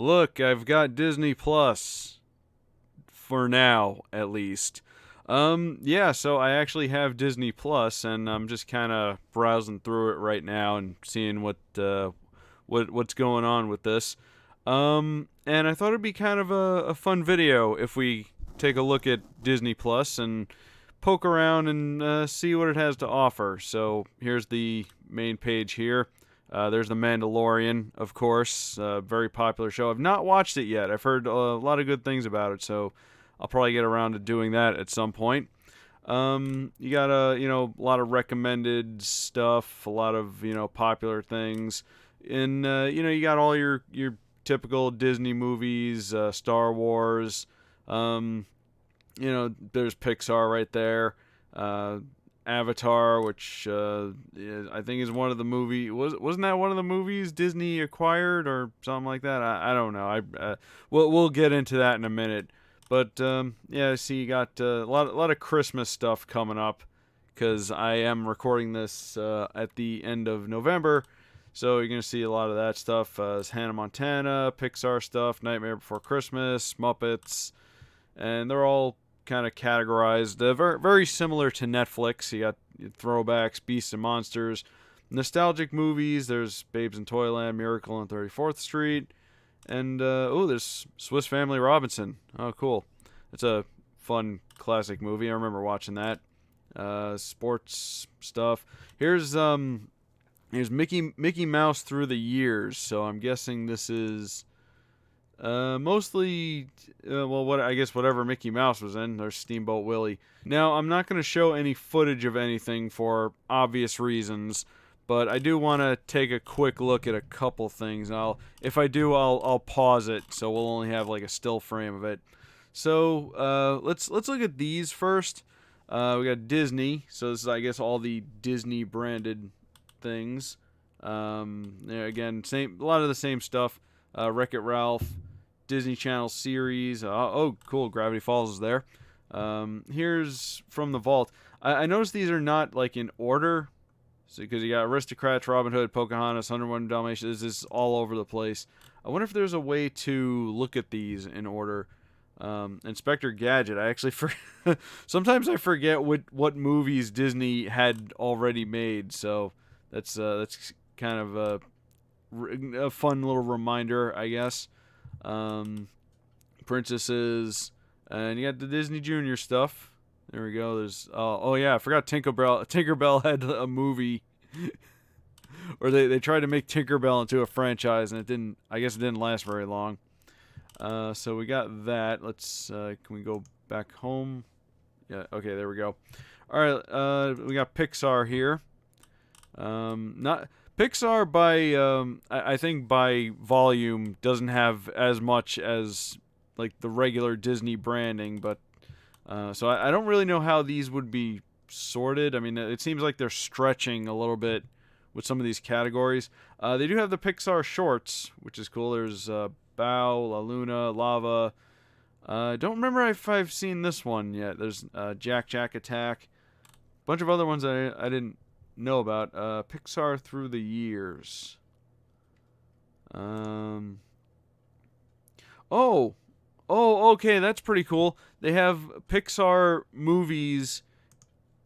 Look, I've got Disney Plus for now, at least. Yeah, so I actually have Disney Plus, and I'm just kind of browsing through it right now and seeing what's going on with this. And I thought it'd be kind of a fun video if we take a look at Disney Plus and poke around and see what it has to offer. So here's the main page here. There's The Mandalorian, of course, very popular show. I've not watched it yet. I've heard a lot of good things about it, so I'll probably get around to doing that at some point. You got a lot of recommended stuff, a lot of popular things, and you got all your typical Disney movies, Star Wars. Um, there's Pixar right there. Avatar, which I think is one of the wasn't that one of the movies Disney acquired or something like that? I don't know. We'll get into that in a minute. But yeah, I see you got a lot of Christmas stuff coming up because I am recording this at the end of November. So you're gonna see a lot of that stuff. It's Hannah Montana, Pixar stuff, Nightmare Before Christmas, Muppets, and they're all kind of categorized very similar to Netflix. You got throwbacks, Beasts and Monsters, nostalgic movies. There's Babes in Toyland, Miracle on 34th Street, and there's Swiss Family Robinson. Oh, cool. It's a fun classic movie. I remember watching that. Sports stuff. Here's Mickey Mouse Through the Years. So I'm guessing this is mostly, what I guess whatever Mickey Mouse was in. There's Steamboat Willie. Now, I'm not going to show any footage of anything for obvious reasons, but I do want to take a quick look at a couple things. If I do, I'll pause it, so we'll only have like a still frame of it. So let's look at these first. We got Disney, so this is I guess all the Disney branded things. Yeah, again, a lot of the same stuff. Wreck-It Ralph, Disney Channel series. Oh, cool. Gravity Falls is there. Here's from the vault. I noticed these are not like in order, so because you got Aristocrats, Robin Hood, Pocahontas, 101 Dalmatians. This is all over the place. I wonder if there's a way to look at these in order. Inspector Gadget. I actually sometimes I forget what movies Disney had already made. So that's kind of a fun little reminder, I guess. Princesses, and you got the Disney Junior stuff. There we go. There's oh yeah, I forgot Tinkerbell. Tinkerbell had a movie, or they tried to make Tinkerbell into a franchise, and it didn't. I guess it didn't last very long. So we got that. Let's can we go back home? Yeah. Okay. There we go. All right. We got Pixar here. Not Pixar by I think by volume doesn't have as much as like the regular Disney branding, but so I don't really know how these would be sorted. I mean, it seems like they're stretching a little bit with some of these categories. They do have the Pixar shorts, which is cool. There's Bao, La Luna, Lava. Don't remember if I've seen this one yet. There's Jack Jack Attack. A bunch of other ones I didn't know about. Pixar Through the Years. Um. Oh, okay, that's pretty cool. They have Pixar movies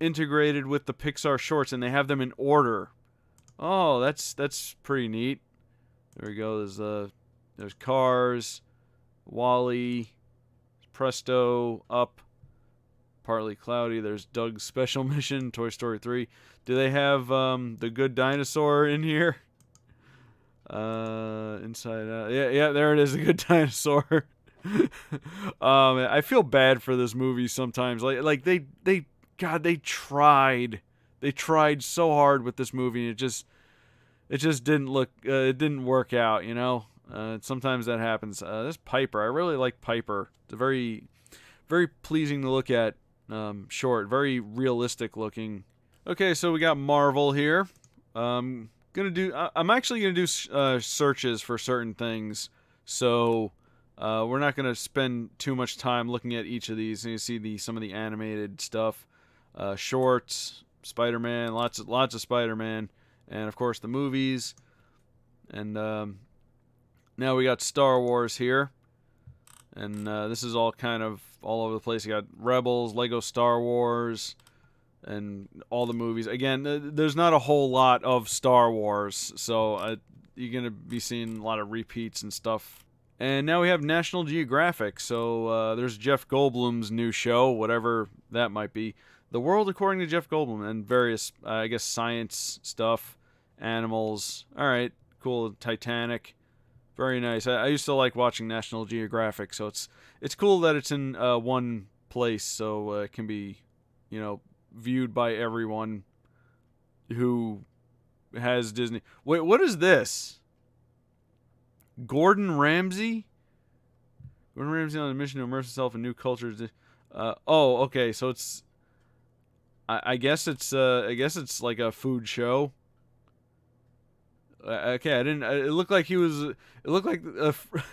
integrated with the Pixar shorts, and they have them in order. Oh, that's pretty neat. There we go. There's Cars, Wall-E, Presto, Up, Partly Cloudy. There's Doug's Special Mission, Toy Story 3. Do they have the Good Dinosaur in here? Inside Out. Yeah, there it is, the Good Dinosaur. I feel bad for this movie sometimes. Like they tried so hard with this movie, and it just didn't work out. Sometimes that happens. This Piper, I really like Piper. It's a very very pleasing to look at. Short, very realistic looking. Okay, so we got Marvel here. I'm actually gonna do searches for certain things, so we're not gonna spend too much time looking at each of these. And you see some of the animated stuff, shorts, Spider-Man, lots of Spider-Man, and of course the movies. And Now we got Star Wars here. And this is all kind of all over the place. You got Rebels, Lego Star Wars, and all the movies. Again, there's not a whole lot of Star Wars, so you're going to be seeing a lot of repeats and stuff. And now we have National Geographic. So there's Jeff Goldblum's new show, whatever that might be. The World According to Jeff Goldblum, and various, I guess, science stuff, animals. All right, cool. Titanic. Very nice. I used to like watching National Geographic, so it's cool that it's in one place, so it can be, viewed by everyone who has Disney. Wait, what is this? Gordon Ramsay? Gordon Ramsay on a mission to immerse himself in new cultures. Okay, so it's. I guess it's like a food show. Okay, I didn't. It looked like he was. It looked like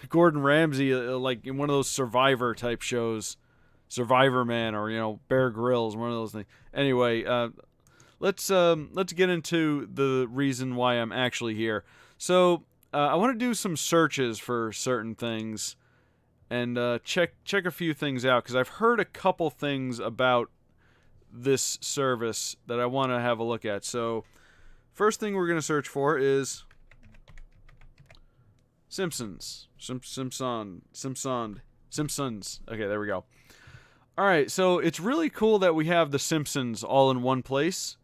Gordon Ramsay, like in one of those Survivor type shows, Survivor Man, or Bear Grylls, one of those things. Anyway, let's get into the reason why I'm actually here. So I want to do some searches for certain things, and check a few things out because I've heard a couple things about this service that I want to have a look at. So. First thing we're going to search for is Simpsons. Simpsons. Okay, there we go. Alright, so it's really cool that we have The Simpsons all in one place.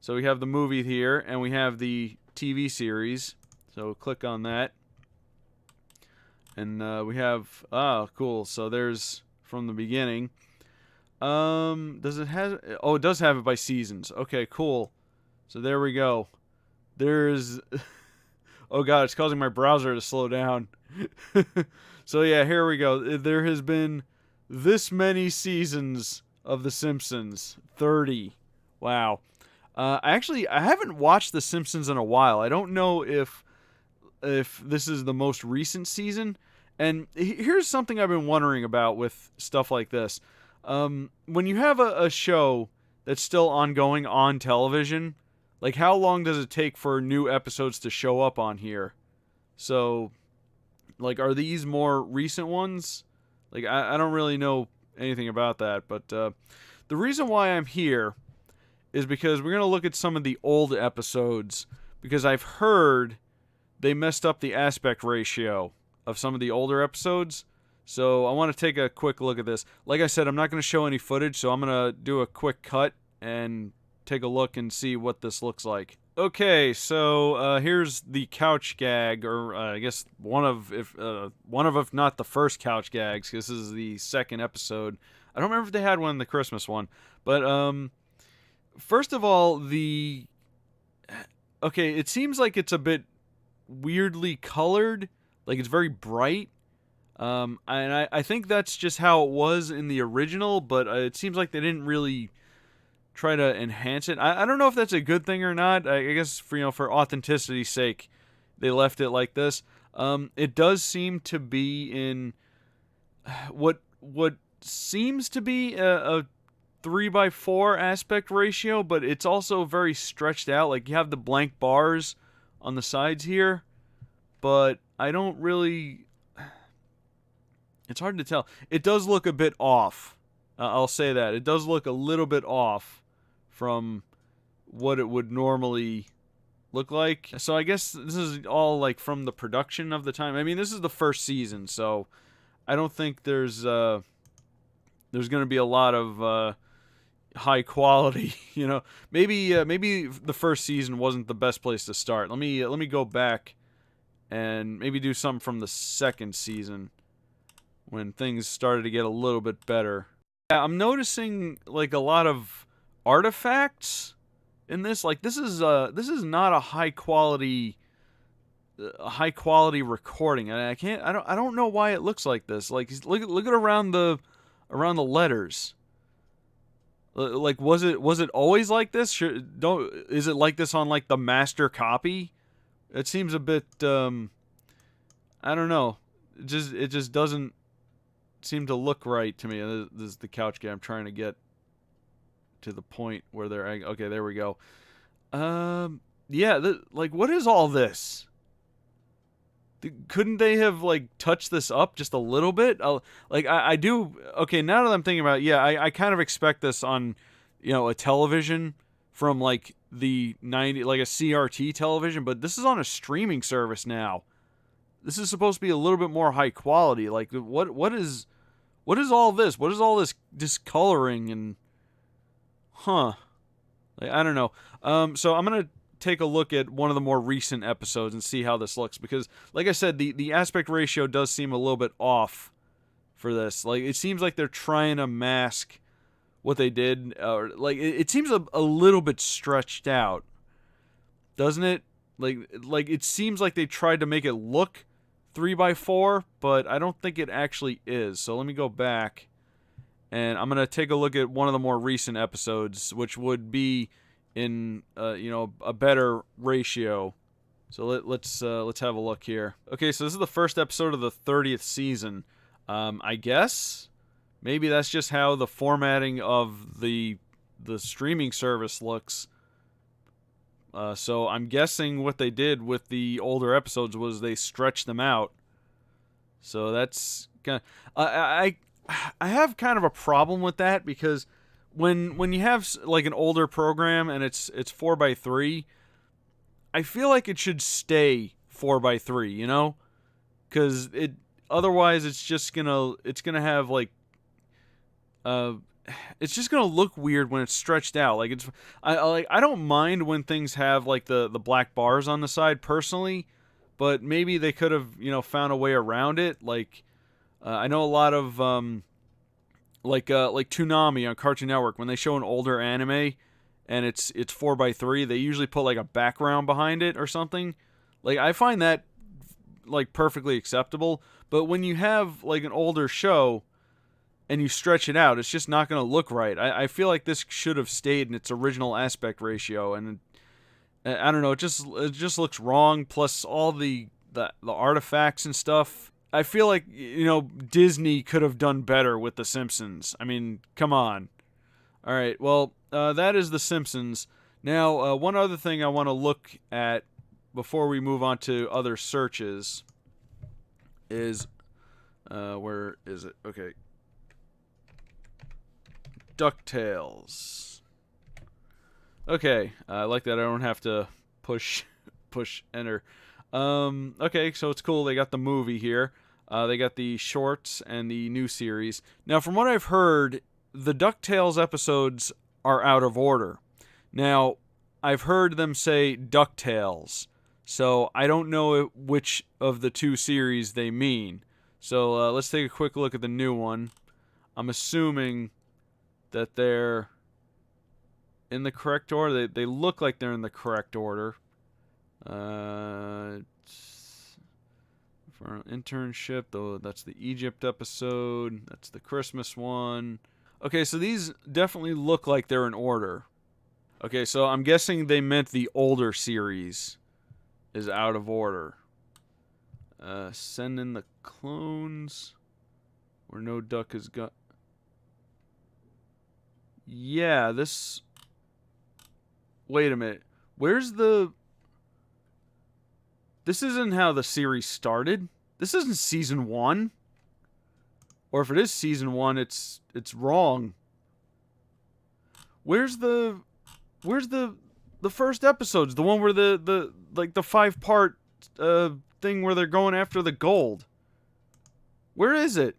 So we have the movie here, and we have the TV series. So click on that. And we have... cool. So there's from the beginning. Does it have... Oh, it does have it by seasons. Okay, cool. So there we go. There's... Oh god, it's causing my browser to slow down. So yeah, here we go. There has been this many seasons of The Simpsons. 30. Wow. I haven't watched The Simpsons in a while. I don't know if this is the most recent season. And here's something I've been wondering about with stuff like this. When you have a show that's still ongoing on television... Like, how long does it take for new episodes to show up on here? So, like, are these more recent ones? Like, I don't really know anything about that. But the reason why I'm here is because we're going to look at some of the old episodes. Because I've heard they messed up the aspect ratio of some of the older episodes. So, I want to take a quick look at this. Like I said, I'm not going to show any footage. So, I'm going to do a quick cut and... take a look and see what this looks like. Okay, so here's the couch gag, or I guess one of if not the first couch gags. This is the second episode. I don't remember if they had one in the Christmas one, but first of all, it seems like it's a bit weirdly colored, like it's very bright. And I think that's just how it was in the original, but it seems like they didn't really try to enhance it. I don't know if that's a good thing or not. I guess for authenticity's sake, they left it like this. It does seem to be in what seems to be a 3:4 aspect ratio, but it's also very stretched out. Like you have the blank bars on the sides here, but I don't really... It's hard to tell. It does look a bit off. I'll say that. It does look a little bit off from what it would normally look like. So I guess this is all like from the production of the time. I mean, this is the first season, so I don't think there's going to be a lot of high quality, Maybe the first season wasn't the best place to start. Let me go back and maybe do something from the second season when things started to get a little bit better. Yeah, I'm noticing like a lot of artifacts in this. Like this is not a high quality recording, and I don't know why it looks like this. Like look at around the letters. Like was it always like this? Is it like this on like the master copy? It seems a bit I don't know. It just doesn't seem to look right to me. This is the couch game. I'm trying to get to the point where they're... Okay, there we go. Yeah, like, what is all this? Couldn't they have like touched this up just a little bit? Like I do. Okay, now that I'm thinking about it, yeah, I kind of expect this on, a television from like the 90, like a CRT television, but this is on a streaming service now. This is supposed to be a little bit more high quality. Like what is all this? What is all this discoloring and Like, I don't know. So I'm gonna take a look at one of the more recent episodes and see how this looks because, like I said, the aspect ratio does seem a little bit off for this. Like, it seems like they're trying to mask what they did, or like it seems a little bit stretched out, doesn't it? Like it seems like they tried to make it look 3x4, but I don't think it actually is. So let me go back, and I'm gonna take a look at one of the more recent episodes, which would be in a better ratio. So let's have a look here. Okay, so this is the first episode of the 30th season. I guess maybe that's just how the formatting of the streaming service looks. So I'm guessing what they did with the older episodes was they stretched them out. So that's kind of, I have kind of a problem with that because when you have like an older program and it's 4x3, I feel like it should stay 4x3, because it otherwise it's gonna have like it's just gonna look weird when it's stretched out. Like I don't mind when things have like the black bars on the side personally, but maybe they could have found a way around it. Like I know a lot of like Toonami on Cartoon Network, when they show an older anime and it's 4x3, they usually put like a background behind it or something. Like I find that like perfectly acceptable, but when you have like an older show and you stretch it out, it's just not going to look right. I feel like this should have stayed in its original aspect ratio, and I don't know, it just looks wrong. Plus all the artifacts and stuff. I feel like Disney could have done better with The Simpsons. I mean, come on. All right, well, that is The Simpsons. Now, one other thing I want to look at before we move on to other searches is where is it? Okay. DuckTales. Okay, I like that I don't have to push enter. Okay, so it's cool. They got the movie here. They got the shorts and the new series. Now, from what I've heard, the DuckTales episodes are out of order. Now, I've heard them say DuckTales, so I don't know which of the two series they mean. So let's take a quick look at the new one. I'm assuming that they're in the correct order. They look like they're in the correct order. For an internship, though, that's the Egypt episode. That's the Christmas one. Okay, so these definitely look like they're in order. Okay, so I'm guessing they meant the older series is out of order. Send in the clones where no duck has got. Yeah, this. Wait a minute. Where's the. This isn't how the series started. This isn't season 1. Or if it is season 1, it's wrong. Where's the first episodes? The one where the 5-part thing where they're going after the gold. Where is it?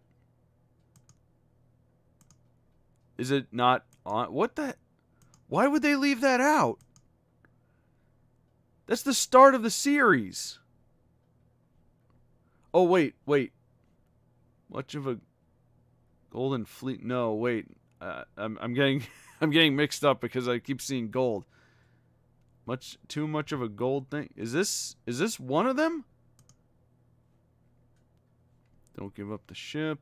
Is it not on? What the? Why would they leave that out? That's the start of the series. Oh, wait. Much of a golden fleet? No, wait. I'm getting I'm getting mixed up because I keep seeing gold. Too much of a gold thing. Is this one of them? Don't give up the ship.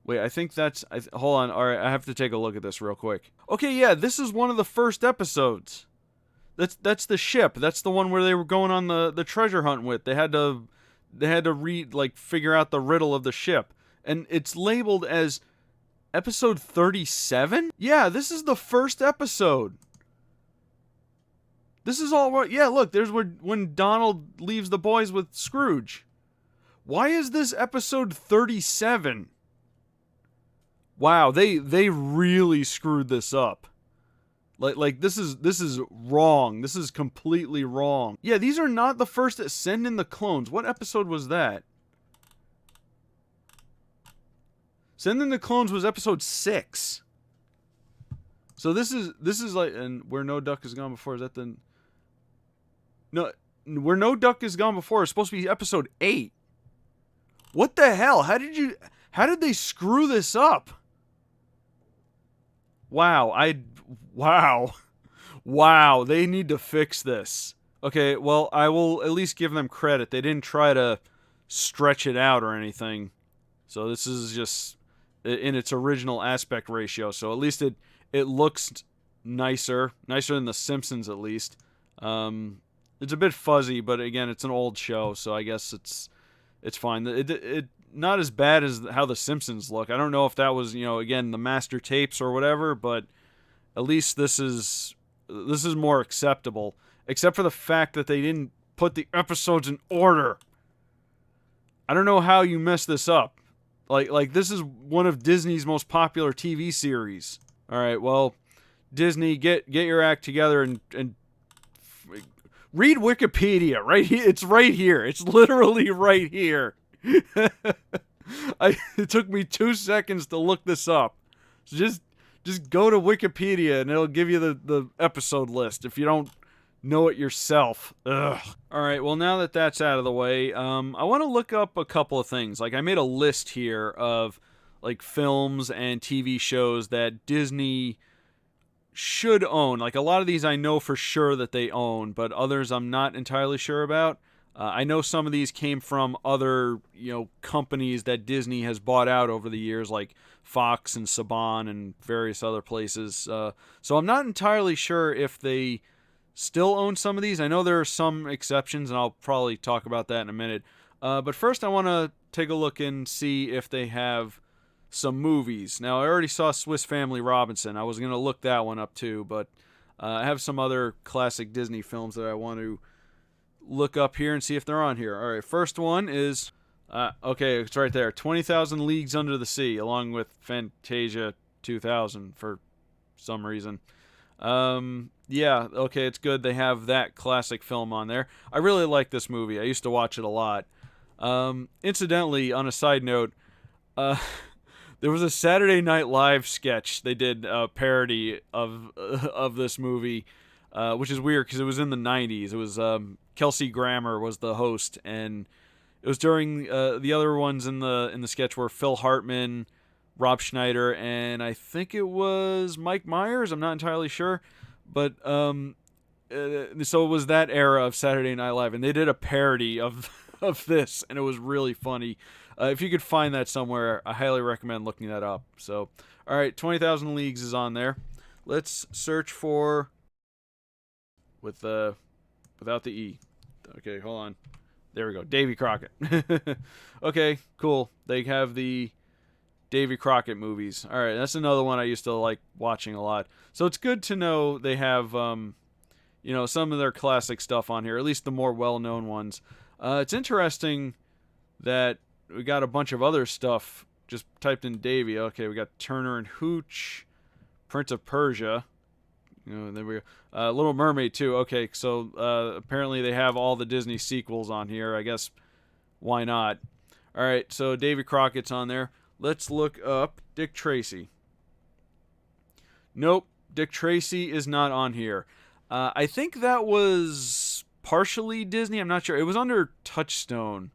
Wait, I think that's. Hold on. All right, I have to take a look at this real quick. Okay, yeah, this is one of the first episodes. That's the ship. That's the one where they were going on the treasure hunt with. They had to figure out the riddle of the ship, and it's labeled as episode 37. Yeah, this is the first episode. This is all right. Yeah, look, there's when Donald leaves the boys with Scrooge. Why is this episode 37? Wow, they really screwed this up. Like this is wrong. This is completely wrong. Yeah, these are not the first that send in the clones. What episode was that? Send in the Clones was episode 6. So this is like, and Where No Duck Has Gone Before, is that the... No, Where No Duck Has Gone Before is supposed to be episode 8. What the hell? How did they screw this up? Wow, wow, they need to fix this. Okay, well, I will at least give them credit. They didn't try to stretch it out or anything. So this is just in its original aspect ratio. So at least it looks nicer than The Simpsons at least. It's a bit fuzzy, but again, it's an old show, so I guess it's fine. It not as bad as how The Simpsons look. I don't know if that was, again, the master tapes or whatever, but at least this is more acceptable. Except for the fact that they didn't put the episodes in order. I don't know how you mess this up. Like this is one of Disney's most popular TV series. All right, well, Disney, get your act together and read Wikipedia. Right here, it's right here. It's literally right here. It took me 2 seconds to look this up. So just go to Wikipedia and it'll give you the episode list if you don't know it yourself. Ugh. All right, well, now that that's out of the way, I want to look up a couple of things. Like, I made a list here of, like, films and TV shows that Disney should own. Like, a lot of these I know for sure that they own, but others I'm not entirely sure about. I know some of these came from other, companies that Disney has bought out over the years, like Fox and Saban and various other places. So I'm not entirely sure if they still own some of these. I know there are some exceptions, and I'll probably talk about that in a minute. But first I want to take a look and see if they have some movies. Now, I already saw Swiss Family Robinson. I was going to look that one up too, but I have some other classic Disney films that I want to look up here and see if they're on here. All right, first one is, okay, it's right there, 20,000 Leagues Under the Sea, along with Fantasia 2000 for some reason. Yeah, okay, it's good they have that classic film on there. I really like this movie. I used to watch it a lot. Incidentally, on a side note, there was a Saturday Night Live sketch. They did a parody of this movie, which is weird because it was in the 90s. It was Kelsey Grammer was the host, and it was during the other ones in the sketch were Phil Hartman, Rob Schneider, and I think it was Mike Myers. I'm not entirely sure, but so it was that era of Saturday Night Live, and they did a parody of this, and it was really funny. If you could find that somewhere, I highly recommend looking that up. So, all right, 20,000 Leagues is on there. Let's search for without the E. Okay, hold on. There we go. Davy Crockett. Okay, cool. They have the Davy Crockett movies. All right, that's another one I used to like watching a lot. So it's good to know they have, some of their classic stuff on here, at least the more well-known ones. It's interesting that we got a bunch of other stuff just typed in Davy. Okay, we got Turner and Hooch, Prince of Persia. There we go. Little Mermaid too. Okay, so apparently they have all the Disney sequels on here. I guess why not? All right, so Davy Crockett's on there. Let's look up Dick Tracy. Nope, Dick Tracy is not on here. I think that was partially Disney. I'm not sure. It was under Touchstone,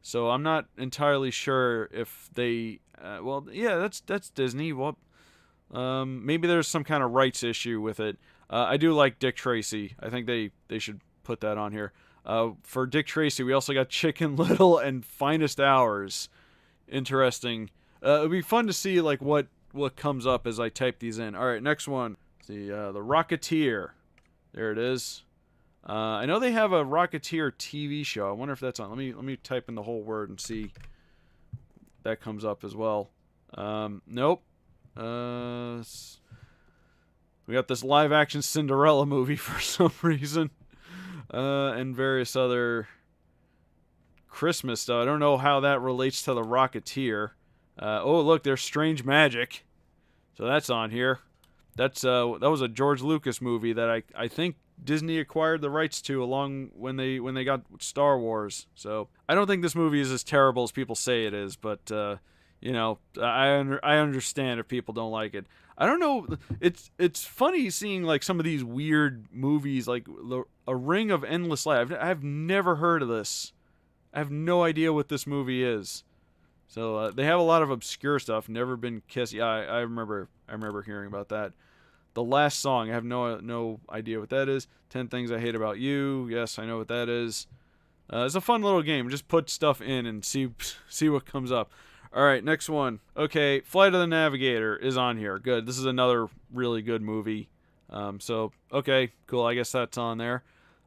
so I'm not entirely sure if they. Well, yeah, that's Disney. Well, maybe there's some kind of rights issue with it. I do like Dick Tracy. I think they should put that on here. For Dick Tracy, we also got Chicken Little and Finest Hours. Interesting. It'd be fun to see like what comes up as I type these in. All right, next one. The Rocketeer. There it is. I know they have a Rocketeer TV show. I wonder if that's on. Let me type in the whole word and see if that comes up as well. Nope. We got this live-action Cinderella movie for some reason. And various other Christmas stuff. I don't know how that relates to The Rocketeer. Oh, look, there's Strange Magic. So that's on here. That was a George Lucas movie that I think Disney acquired the rights to along when they got Star Wars. So I don't think this movie is as terrible as people say it is, but I understand if people don't like it. I don't know. It's funny seeing like some of these weird movies, like A Ring of Endless Light. I've never heard of this. I have no idea what this movie is. So they have a lot of obscure stuff. Never Been Kissed. Yeah, I remember hearing about that. The Last Song. I have no idea what that is. 10 Things I Hate About You. Yes, I know what that is. It's a fun little game. Just put stuff in and see what comes up. All right, next one. Okay, Flight of the Navigator is on here. Good. This is another really good movie. Okay, cool. I guess that's on there.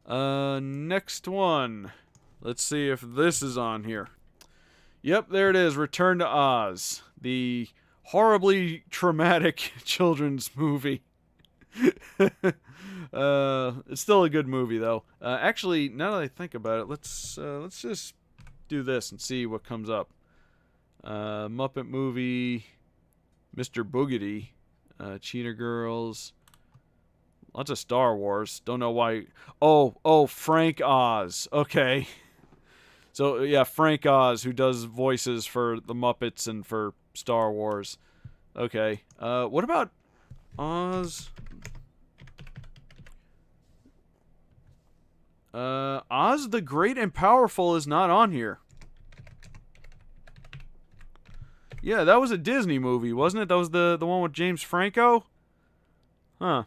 Next one. Let's see if this is on here. Yep, there it is. Return to Oz. The horribly traumatic children's movie. It's still a good movie, though. Actually, now that I think about it, let's just do this and see what comes up. Muppet movie, Mr. Boogedy, Cheetah Girls, lots of Star Wars. Don't know why. Oh, Frank Oz. Okay. So, yeah, Frank Oz, who does voices for the Muppets and for Star Wars. Okay. What about Oz? Oz the Great and Powerful is not on here. Yeah, that was a Disney movie, wasn't it? That was the one with James Franco? Huh.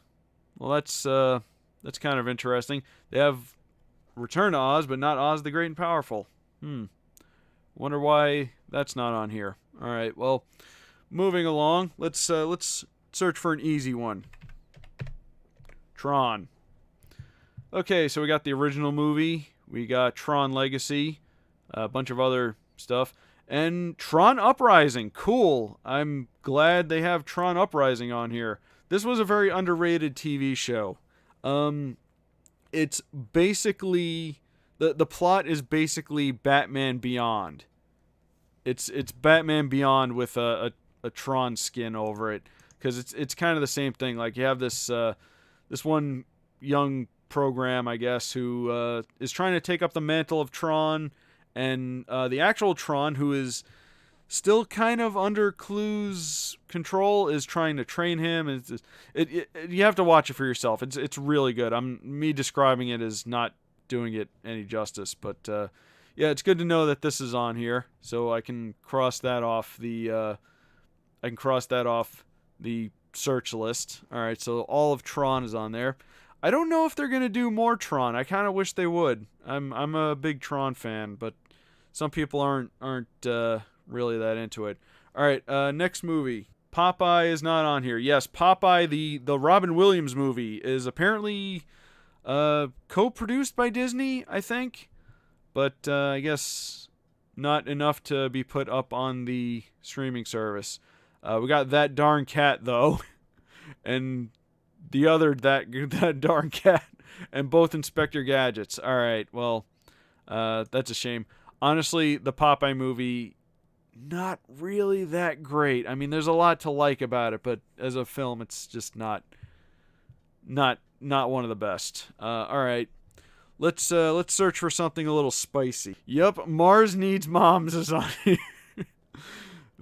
Well, that's kind of interesting. They have Return to Oz, but not Oz the Great and Powerful. Wonder why that's not on here. All right, well, moving along. Let's search for an easy one. Tron. Okay, so we got the original movie. We got Tron Legacy. A bunch of other stuff. And Tron Uprising. Cool. I'm glad they have Tron Uprising on here. This was a very underrated TV show. It's basically... The plot is basically Batman Beyond. It's Batman Beyond with a Tron skin over it. Because it's kind of the same thing. Like, you have this one young program, I guess, who is trying to take up the mantle of Tron... And the actual Tron, who is still kind of under Clue's control, is trying to train him. You have to watch it for yourself. It's really good. Me describing it is not doing it any justice, but yeah, it's good to know that this is on here, so I can cross that off the search list. All right, so all of Tron is on there. I don't know if they're gonna do more Tron. I kind of wish they would. I'm a big Tron fan, but some people aren't really that into it. All right, next movie. Popeye is not on here. Yes, Popeye, the Robin Williams movie, is apparently co-produced by Disney, I think, but I guess not enough to be put up on the streaming service. We got That Darn Cat though, and the other that darn cat, and both Inspector Gadgets. All right, well, that's a shame. Honestly, the Popeye movie, not really that great. I mean, there's a lot to like about it, but as a film, it's just not one of the best. All right, let's search for something a little spicy. Yup, Mars Needs Moms is on here.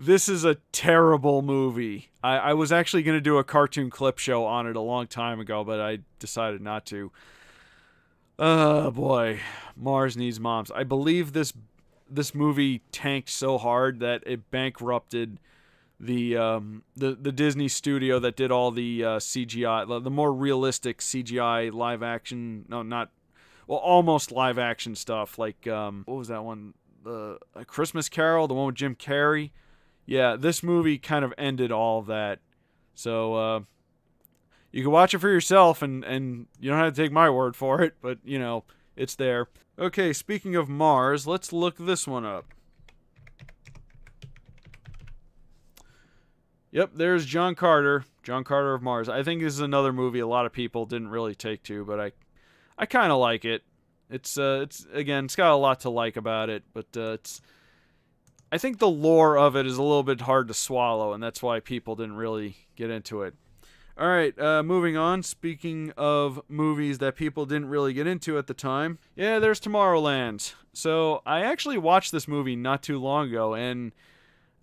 This is a terrible movie. I was actually going to do a cartoon clip show on it a long time ago, but I decided not to. Oh boy, Mars Needs Moms. I believe this movie tanked so hard that it bankrupted the Disney studio that did all the CGI, the more realistic CGI live action. No, not well, almost live action stuff. Like what was that one? The A Christmas Carol, the one with Jim Carrey. Yeah, this movie kind of ended all of that. So, you can watch it for yourself, and you don't have to take my word for it, but, it's there. Okay, speaking of Mars, let's look this one up. Yep, there's John Carter. John Carter of Mars. I think this is another movie a lot of people didn't really take to, but I kind of like it. It's again, it's got a lot to like about it, but it's I think the lore of it is a little bit hard to swallow, and that's why people didn't really get into it. All right, moving on. Speaking of movies that people didn't really get into at the time, yeah, there's Tomorrowland. So I actually watched this movie not too long ago, and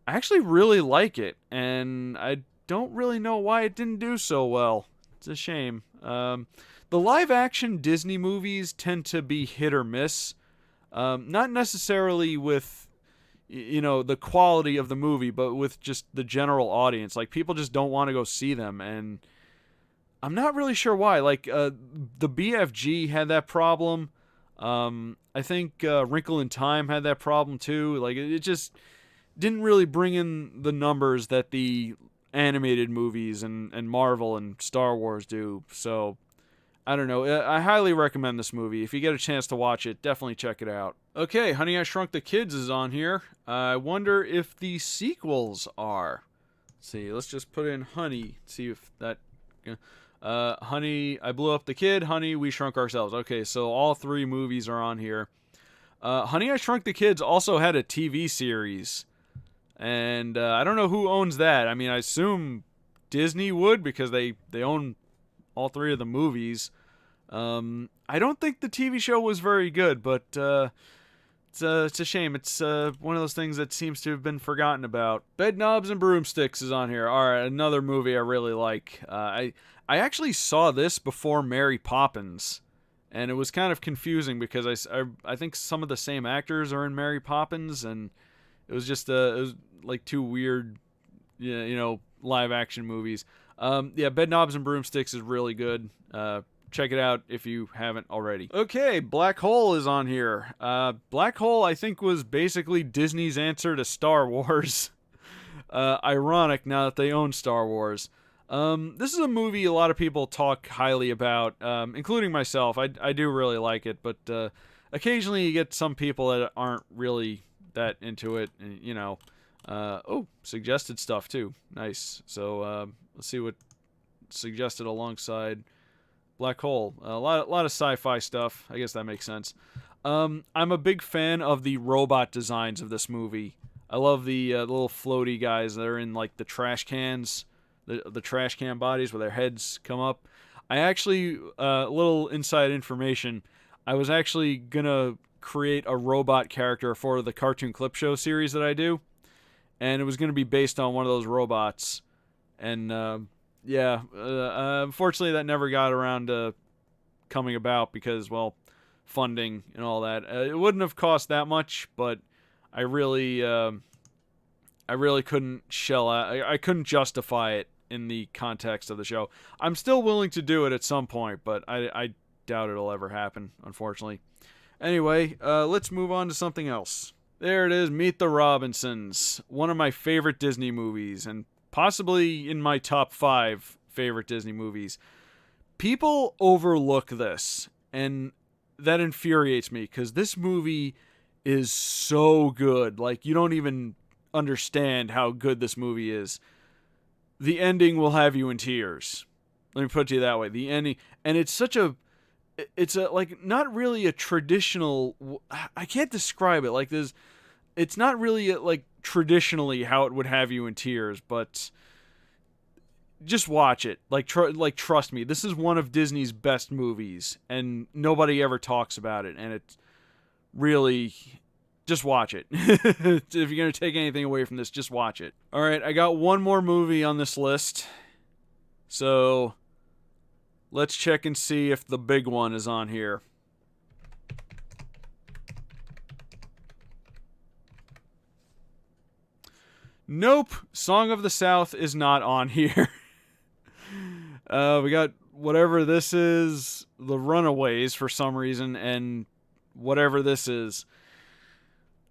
I actually really like it, and I don't really know why it didn't do so well. It's a shame. The live action Disney movies tend to be hit or miss. Not necessarily with the quality of the movie, but with just the general audience. Like, people just don't want to go see them, and I'm not really sure why. Like, the BFG had that problem. I think Wrinkle in Time had that problem too. Like, it just didn't really bring in the numbers that the animated movies and Marvel and Star Wars do. So I don't know. I highly recommend this movie. If you get a chance to watch it, definitely check it out. Okay, Honey, I Shrunk the Kids is on here. I wonder if the sequels are. Let's see. Let's just put in Honey. See if that. Honey, I Blew Up the Kid. Honey, We Shrunk Ourselves. Okay, so all three movies are on here. Honey, I Shrunk the Kids also had a TV series. And I don't know who owns that. I mean, I assume Disney would, because they own all three of the movies. I don't think the TV show was very good, but it's a shame. It's one of those things that seems to have been forgotten about. Bedknobs and Broomsticks is on here. All right, another movie I really like. I actually saw this before Mary Poppins, and it was kind of confusing because I think some of the same actors are in Mary Poppins, and it was just it was like two weird, live action movies. Yeah, Bedknobs and Broomsticks is really good. Check it out if you haven't already. Okay, Black Hole is on here. Black Hole, I think, was basically Disney's answer to Star Wars. Ironic now that they own Star Wars. This is a movie a lot of people talk highly about, including myself. I do really like it, but occasionally you get some people that aren't really that into it, and, suggested stuff too. Nice. So let's see what suggested alongside Black Hole. A lot of sci-fi stuff. I guess that makes sense. I'm a big fan of the robot designs of this movie. I love the little floaty guys that are in like the trash cans, the trash can bodies where their heads come up. I actually, little inside information, I was actually gonna create a robot character for the Cartoon Clip Show series that I do, and it was gonna be based on one of those robots. And unfortunately that never got around to coming about because, well, funding and all that. It wouldn't have cost that much, but I really couldn't shell out. I couldn't justify it in the context of the show. I'm still willing to do it at some point, but I doubt it'll ever happen, unfortunately. Anyway, let's move on to something else. There it is, Meet the Robinsons. One of my favorite Disney movies, and possibly in my top 5 favorite Disney movies. People overlook this, and that infuriates me, because this movie is so good. Like, you don't even understand how good this movie is. The ending will have you in tears. Let me put it to you that way. The ending, and it's like not really a traditional. I can't describe it like this. It's not really like traditionally how it would have you in tears, but just watch it. Like trust me, this is one of Disney's best movies, and nobody ever talks about it. And it's really, just watch it. If you're gonna take anything away from this, just watch it. All right, I got one more movie on this list, so let's check and see if the big one is on here. Nope, Song of the South is not on here. We got whatever this is, The Runaways for some reason, and whatever this is.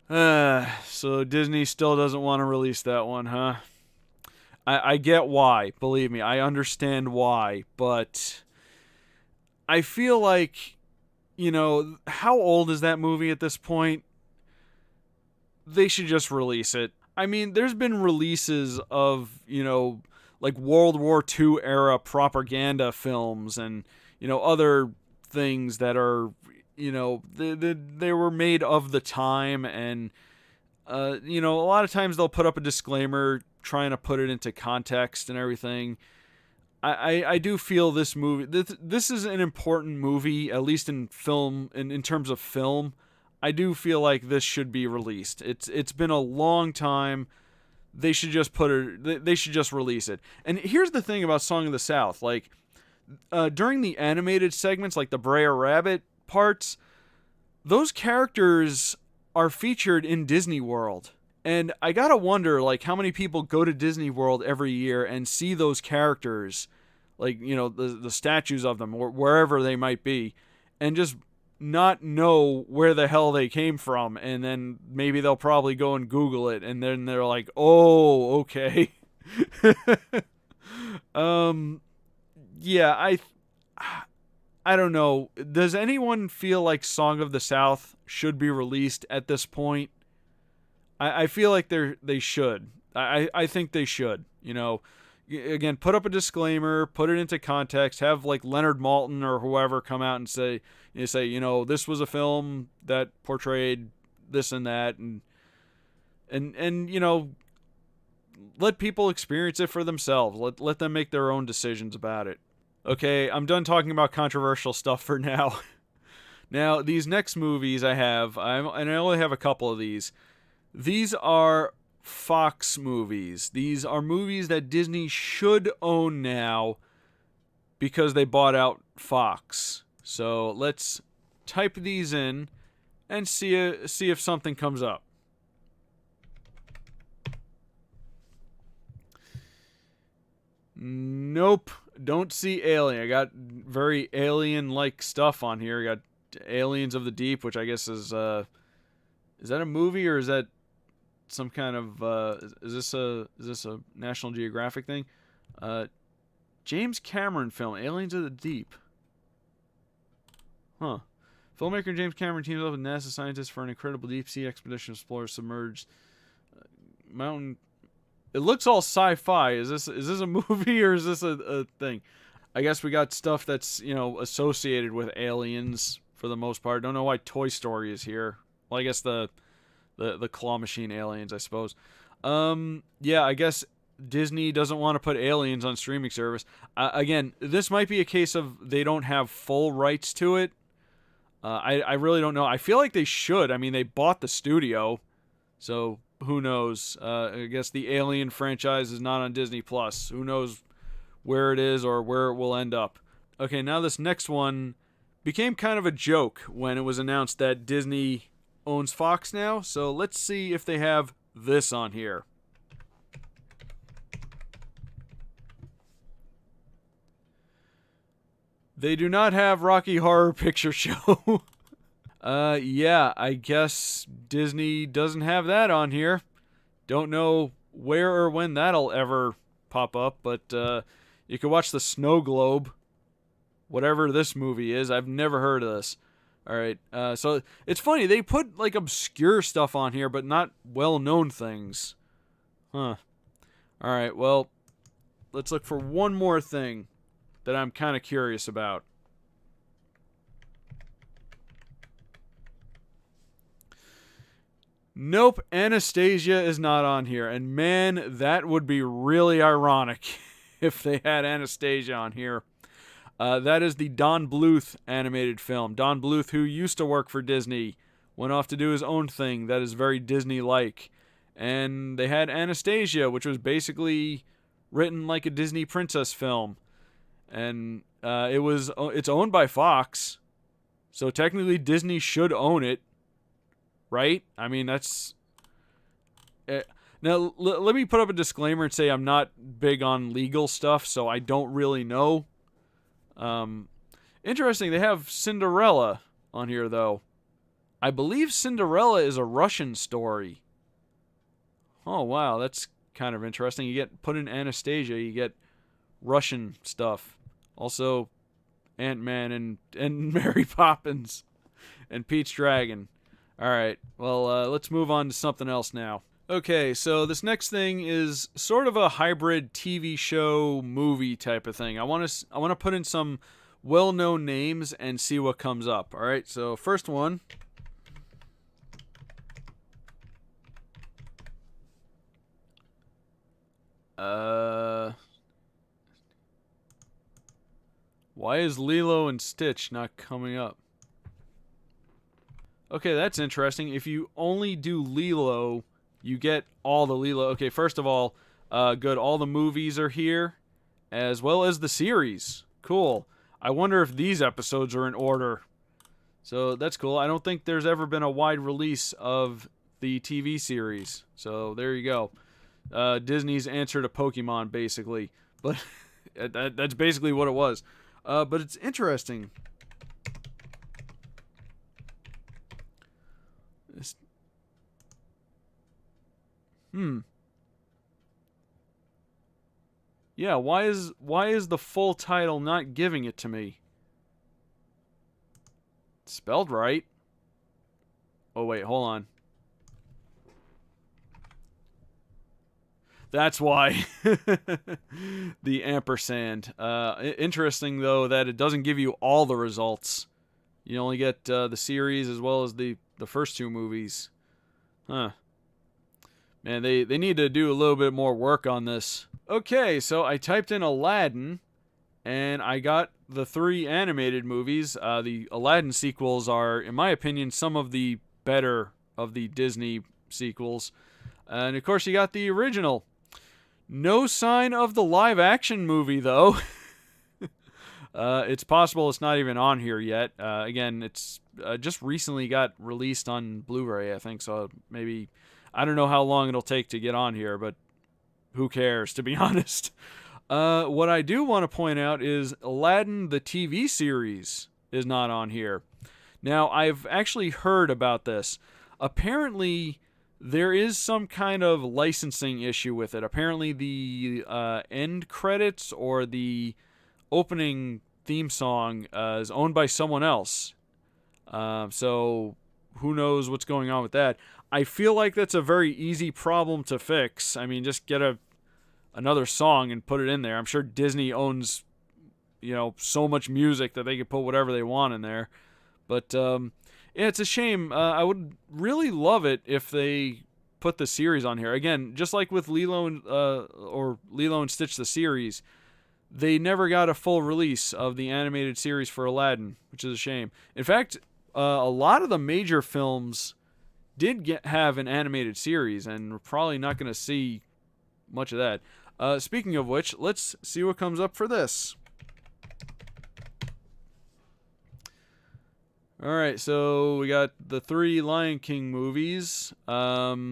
So Disney still doesn't want to release that one, huh? I get why, believe me, I understand why, but I feel like, how old is that movie at this point? They should just release it. I mean, there's been releases of, like World War II era propaganda films and, other things that are, they were made of the time. And, a lot of times they'll put up a disclaimer trying to put it into context and everything. I do feel this movie, this is an important movie, at least in film, in terms of film. I do feel like this should be released. It's been a long time. They should just they should just release it. And here's the thing about Song of the South, like during the animated segments, like the Brer Rabbit parts, those characters are featured in Disney World. And I gotta wonder, like, how many people go to Disney World every year and see those characters, like, the statues of them, or wherever they might be, and just not know where the hell they came from. And then maybe they'll probably go and Google it, and then they're like, oh, okay. Yeah, I don't know. Does anyone feel like Song of the South should be released at this point? I feel like they should. I think they should. Again, put up a disclaimer, put it into context, have like Leonard Maltin or whoever come out and say, this was a film that portrayed this and that, and let people experience it for themselves. Let them make their own decisions about it. Okay, I'm done talking about controversial stuff for now. Now, these next movies and I only have a couple of these. These are Fox movies. These are movies that Disney should own now because they bought out Fox. So let's type these in and see if something comes up. Nope, don't see Alien. I got very Alien-like stuff on here. I got Aliens of the Deep, which I guess is that a movie or is that some kind of is this a National Geographic thing? James Cameron film, Aliens of the Deep. Huh. Filmmaker James Cameron teams up with NASA scientists for an incredible deep sea expedition to explore submerged mountain. It looks all sci-fi. Is this a movie or is this a thing? I guess we got stuff that's associated with aliens for the most part. Don't know why Toy Story is here. Well, I guess the claw machine aliens, I suppose. Yeah, I guess Disney doesn't want to put aliens on streaming service. Again, this might be a case of they don't have full rights to it. I really don't know. I feel like they should. I mean, they bought the studio, so who knows? I guess the Alien franchise is not on Disney Plus. Who knows where it is or where it will end up? Okay, now this next one became kind of a joke when it was announced that Disney owns Fox now. So let's see if they have this on here. They do not have Rocky Horror Picture Show. Yeah, I guess Disney doesn't have that on here. Don't know where or when that'll ever pop up, but you can watch the Snow Globe, whatever this movie is. I've never heard of this. All right, so it's funny. They put like obscure stuff on here, but not well-known things. Huh. All right, well, let's look for one more thing that I'm kind of curious about. Nope, Anastasia is not on here. And man, that would be really ironic if they had Anastasia on here. That is the Don Bluth animated film. Don Bluth, who used to work for Disney, went off to do his own thing that is very Disney-like. And they had Anastasia, which was basically written like a Disney princess film. And it's owned by Fox, so technically Disney should own it, right? I mean, that's... Now, let me put up a disclaimer and say I'm not big on legal stuff, so I don't really know. Interesting, they have Cinderella on here, though. I believe Cinderella is a Russian story. Oh, wow, that's kind of interesting. You put in Anastasia, you get Russian stuff. Also, Ant-Man and Mary Poppins and Pete's Dragon. All right, well, let's move on to something else now. Okay, so this next thing is sort of a hybrid TV show movie type of thing. I want to put in some well-known names and see what comes up. All right, so first one. Uh, why is Lilo and Stitch not coming up? Okay, that's interesting. If you only do Lilo, you get all the Lilo. Okay, first of all, good. All the movies are here, as well as the series. Cool. I wonder if these episodes are in order. So that's cool. I don't think there's ever been a wide release of the TV series. So there you go. Disney's answer to Pokemon, basically. But that's basically what it was. But it's interesting. This, hmm. Yeah, why is the full title not giving it to me? It's spelled right. Oh wait, hold on. That's why. The ampersand. Interesting though that it doesn't give you all the results. You only get the series as well as the first two movies. Huh. Man, they need to do a little bit more work on this. Okay, so I typed in Aladdin, and I got the three animated movies. The Aladdin sequels are, in my opinion, some of the better of the Disney sequels. And of course, you got the original. No sign of the live action movie, though. It's possible it's not even on here yet. Again, it's just recently got released on Blu-ray, I think, so maybe, I don't know how long it'll take to get on here, but who cares, to be honest. What I do want to point out is Aladdin, the TV series, is not on here. Now, I've actually heard about this. Apparently, there is some kind of licensing issue with it. Apparently, the end credits or the opening theme song is owned by someone else. So, who knows what's going on with that. I feel like that's a very easy problem to fix. I mean, just get another song and put it in there. I'm sure Disney owns, so much music that they could put whatever they want in there. But yeah, it's a shame. I would really love it if they put the series on here again, just like with Lilo and Stitch the series. They never got a full release of the animated series for Aladdin, which is a shame. In fact, a lot of the major films did have an animated series, and we're probably not going to see much of that. Speaking of which, let's see what comes up for this. All right, so we got the three Lion King movies. I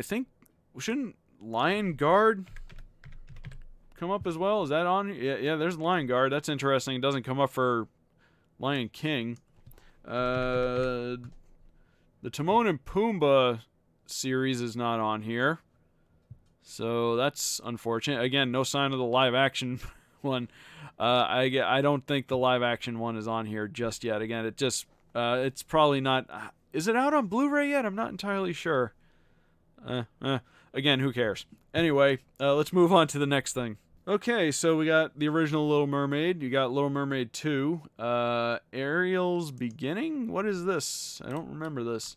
think shouldn't Lion Guard come up as well? Is that on? Yeah. There's Lion Guard. That's interesting. It doesn't come up for Lion King. The Timon and Pumbaa series is not on here, so that's unfortunate. Again, no sign of the live action one. I don't think the live action one is on here just yet. Again, it's probably not. Is it out on Blu-ray yet? I'm not entirely sure. Again, who cares? Anyway, let's move on to the next thing. Okay, so we got the original Little Mermaid. You got Little Mermaid 2. Ariel's Beginning? What is this? I don't remember this.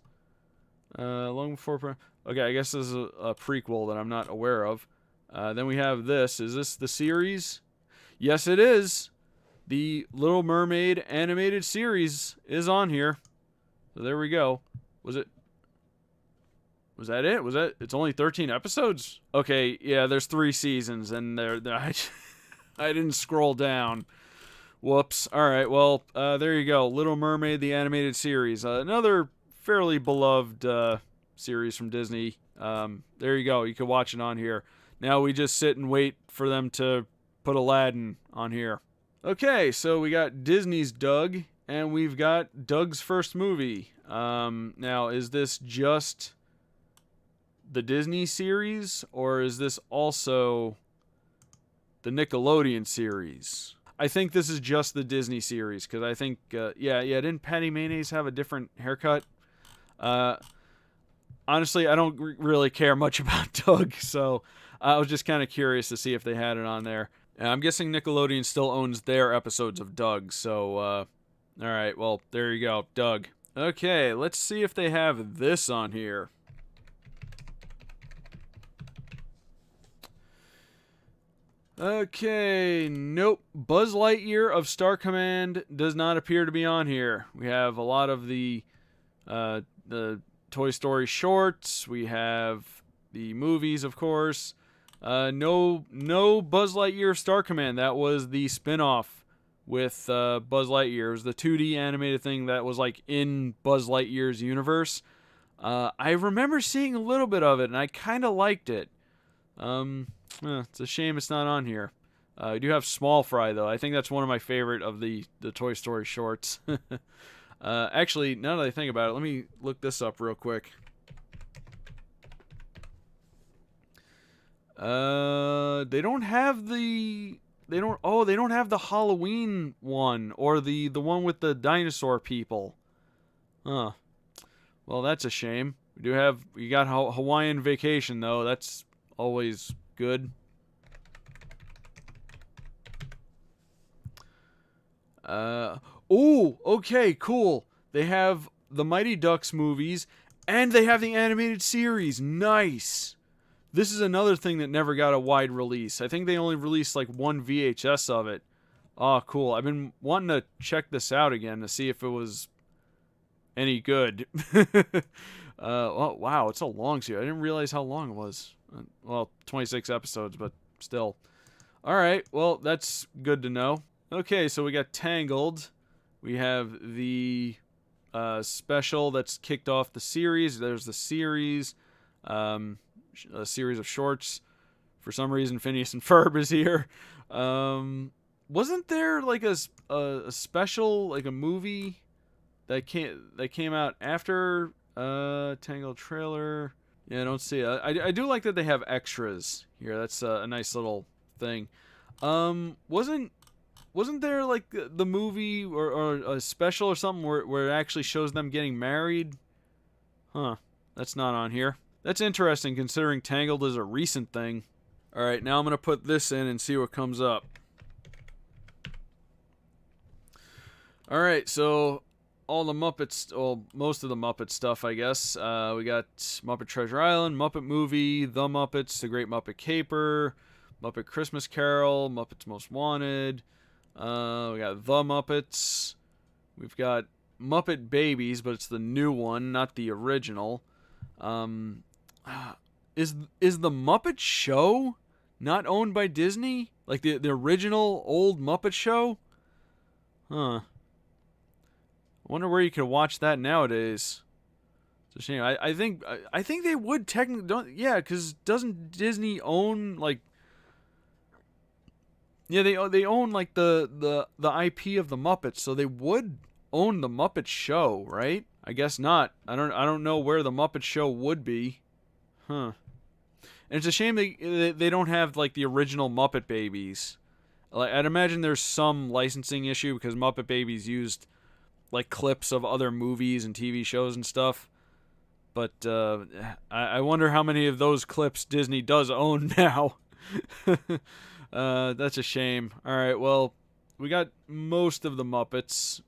Long before... Okay, I guess this is a prequel that I'm not aware of. Then we have this. Is this the series? Yes, it is. The Little Mermaid animated series is on here. So there we go. Was that it? It's only 13 episodes? Okay, yeah, there's 3 seasons, and I didn't scroll down. Whoops. Alright, well, there you go. Little Mermaid, the animated series. Another fairly beloved series from Disney. There you go. You can watch it on here. Now we just sit and wait for them to put Aladdin on here. Okay, so we got Disney's Doug, and we've got Doug's first movie. Now, is this just the Disney series, or is this also the Nickelodeon series? I think this is just the Disney series, because I think, didn't Patty Mayonnaise have a different haircut? honestly, I don't really care much about Doug, so I was just kind of curious to see if they had it on there. And I'm guessing Nickelodeon still owns their episodes of Doug, so, alright, well, there you go, Doug. Okay, let's see if they have this on here. Okay, nope. Buzz Lightyear of Star Command does not appear to be on here. We have a lot of the Toy Story shorts. We have the movies, of course. No Buzz Lightyear of Star Command. That was the spin-off with Buzz Lightyear. It was the 2D animated thing that was like in Buzz Lightyear's universe. I remember seeing a little bit of it, and I kind of liked it. It's a shame it's not on here. I do have Small Fry, though. I think that's one of my favorite of the Toy Story shorts. Actually, now that I think about it, let me look this up real quick. They don't have the... They don't have the Halloween one, or the one with the dinosaur people. Huh. Well, that's a shame. We got Hawaiian Vacation, though. That's always good. Okay, cool. They have the Mighty Ducks movies, and they have the animated series. Nice. This is another thing that never got a wide release. I think they only released like one VHS of it. Oh, cool. I've been wanting to check this out again to see if it was any good. Oh, wow, it's a long series. I didn't realize how long it was. Well, 26 episodes, but still. All right, well, that's good to know. Okay, so we got Tangled. We have the special that's kicked off the series. There's the series, a series of shorts. For some reason, Phineas and Ferb is here. Wasn't there like a special, like a movie that came out after Tangled trailer? Yeah, I don't see it. I do like that they have extras here. That's a nice little thing. Wasn't there like the movie or a special or something where it actually shows them getting married? Huh. That's not on here. That's interesting considering Tangled is a recent thing. Alright, now I'm going to put this in and see what comes up. Alright, so all the Muppets, well, most of the Muppet stuff, I guess. We got Muppet Treasure Island, Muppet Movie, The Muppets, The Great Muppet Caper, Muppet Christmas Carol, Muppets Most Wanted. We got The Muppets. We've got Muppet Babies, but it's the new one, not the original. Is the Muppet Show not owned by Disney? Like the original old Muppet Show? Huh. I wonder where you could watch that nowadays. It's a shame. I think they would technically because doesn't Disney own like? Yeah, they own like the IP of the Muppets, so they would own the Muppet Show, right? I guess not. I don't know where the Muppet Show would be. Huh. And it's a shame they don't have like the original Muppet Babies. Like I'd imagine there's some licensing issue because Muppet Babies used like clips of other movies and TV shows and stuff. But I wonder how many of those clips Disney does own now. That's a shame. Alright, well, we got most of the Muppets.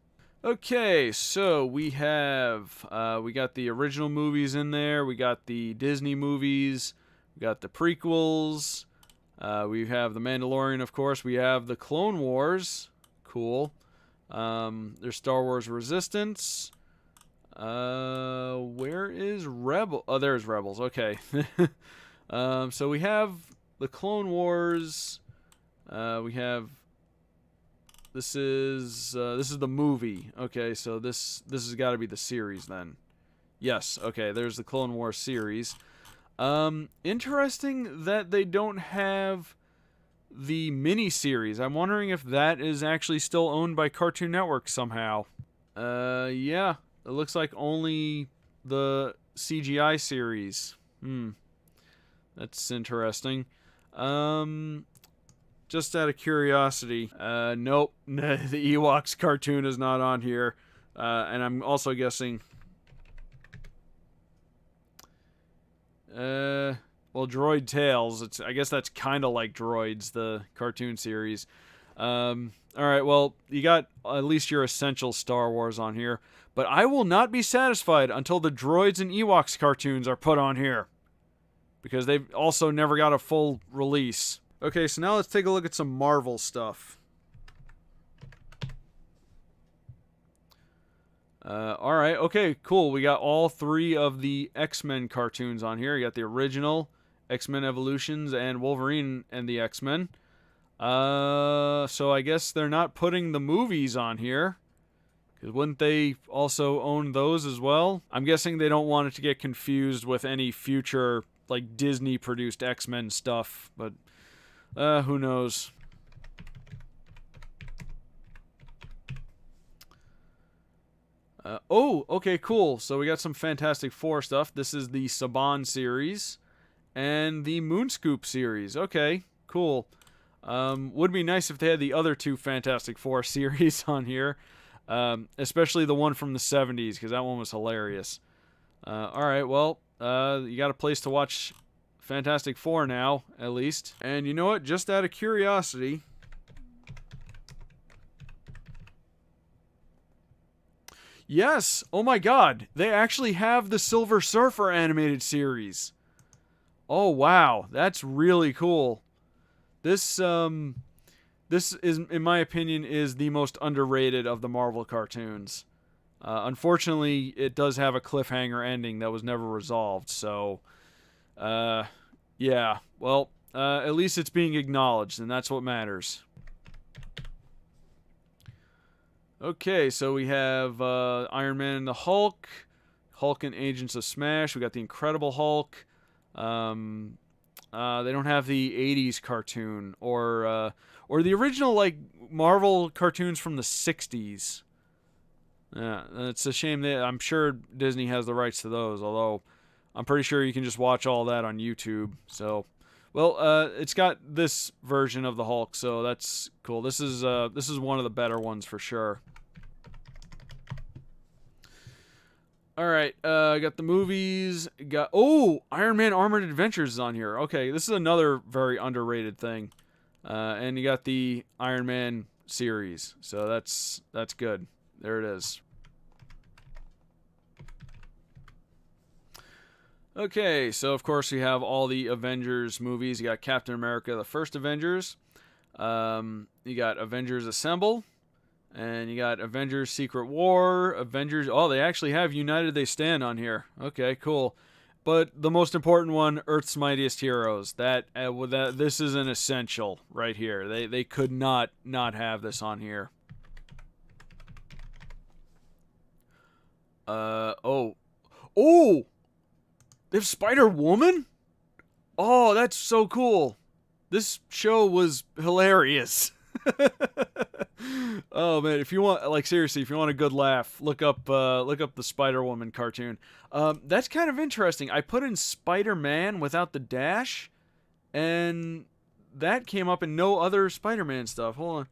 Okay, so we got the original movies in there. We got the Disney movies. We got the prequels. We have The Mandalorian, of course. We have the Clone Wars. Cool. There's Star Wars Resistance. Where is Rebel? Oh, there's Rebels. Okay. So we have the Clone Wars. We have. This is the movie. Okay, so this has got to be the series then. Yes. Okay. There's the Clone Wars series. Interesting that they don't have the mini-series. I'm wondering if that is actually still owned by Cartoon Network somehow. Yeah. It looks like only the CGI series. That's interesting. Just out of curiosity. Nope. The Ewoks cartoon is not on here. And I'm also guessing... well, Droid Tales. I guess that's kind of like Droids, the cartoon series. All right, well, you got at least your essential Star Wars on here, but I will not be satisfied until the Droids and Ewoks cartoons are put on here, because they've also never got a full release. Okay, so now let's take a look at some Marvel stuff. Alright, okay, cool. We got all 3 of the X-Men cartoons on here. You got the original, X-Men Evolutions, and Wolverine and the X-Men. So I guess they're not putting the movies on here. Because wouldn't they also own those as well? I'm guessing they don't want it to get confused with any future, like, Disney-produced X-Men stuff. But, who knows? Oh, okay, cool. So we got some Fantastic Four stuff. This is the Saban series and the Moonscoop series. Okay, cool. Would be nice if they had the other 2 Fantastic Four series on here, especially the one from the 70s, because that one was hilarious. Alright, well, you got a place to watch Fantastic Four now, at least. And you know what? Just out of curiosity, yes! Oh my god! They actually have the Silver Surfer animated series! Oh wow, that's really cool. This is, in my opinion, is the most underrated of the Marvel cartoons. Unfortunately, it does have a cliffhanger ending that was never resolved, so, yeah. Well, at least it's being acknowledged, and that's what matters. Okay, so we have Iron Man and the Hulk, Hulk and Agents of Smash. We got the Incredible Hulk. They don't have the '80s cartoon or the original like Marvel cartoons from the '60s. Yeah, it's a shame that I'm sure Disney has the rights to those. Although I'm pretty sure you can just watch all that on YouTube. So, well, it's got this version of the Hulk, so that's cool. This is one of the better ones for sure. Alright, got the movies, Iron Man Armored Adventures is on here. Okay, this is another very underrated thing. And you got the Iron Man series, so that's good. There it is. Okay, so of course you have all the Avengers movies. You got Captain America, the first Avengers. You got Avengers Assemble. And you got Avengers Secret War, Avengers... Oh, they actually have United They Stand on here. Okay, cool. But the most important one, Earth's Mightiest Heroes. This is an essential right here. They could not have this on here. Oh! They have Spider-Woman? Oh, that's so cool. This show was hilarious. Oh man, if you want, like, seriously, if you want a good laugh, look up the Spider-Woman cartoon. That's kind of interesting. I put in Spider-Man without the dash, and that came up in no other Spider-Man stuff. Hold on.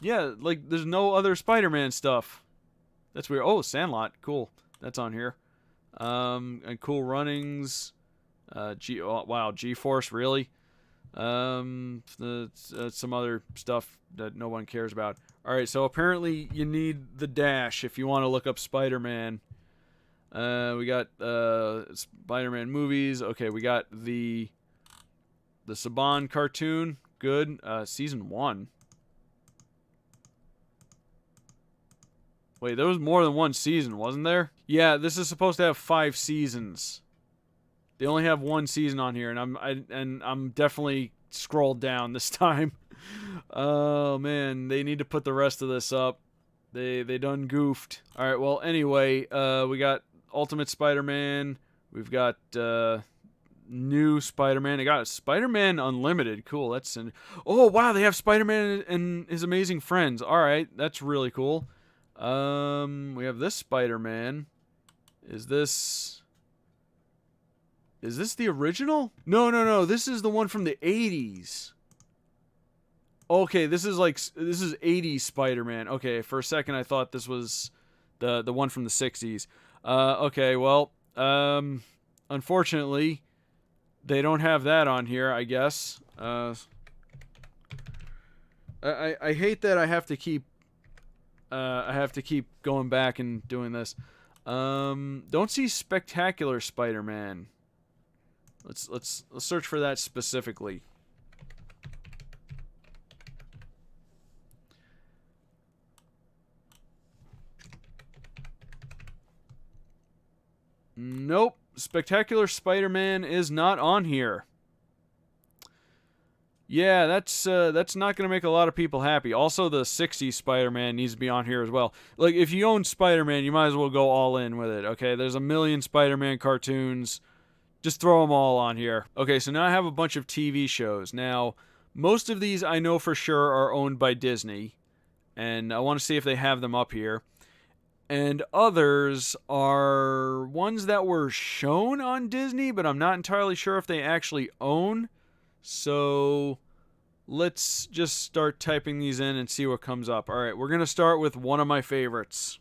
Yeah, like, there's no other Spider-Man stuff. That's weird. Oh, Sandlot, cool. That's on here. And Cool Runnings. Wow, G-Force, really? Some other stuff that no one cares about. Alright, so apparently you need the dash if you want to look up Spider-Man. We got Spider-Man movies. Okay, we got the Saban cartoon. Good. Season 1. Wait, there was more than one season, wasn't there? Yeah, this is supposed to have 5 seasons. They only have 1 season on here, and I'm definitely scrolled down this time. Oh man, they need to put the rest of this up. They done goofed. All right, well anyway, we got Ultimate Spider-Man. We've got new Spider-Man. They got Spider-Man Unlimited. Cool. Oh wow, they have Spider-Man and his amazing friends. All right, that's really cool. We have this Spider-Man. Is this the original? No. This is the one from the 80s. Okay, this is 80s Spider-Man. Okay, for a second I thought this was the one from the 60s. Okay, well, unfortunately, they don't have that on here, I guess. I hate that I have to keep going back and doing this. Don't see Spectacular Spider-Man. Let's search for that specifically. Nope. Spectacular Spider-Man is not on here. Yeah, that's not going to make a lot of people happy. Also, the 60s Spider-Man needs to be on here as well. Like, if you own Spider-Man, you might as well go all in with it, okay? There's a million Spider-Man cartoons. Just throw them all on here. Okay, so now I have a bunch of TV shows. Now, most of these I know for sure are owned by Disney, and I want to see if they have them up here. And others are ones that were shown on Disney, but I'm not entirely sure if they actually own. So let's just start typing these in and see what comes up. All right, we're going to start with one of my favorites.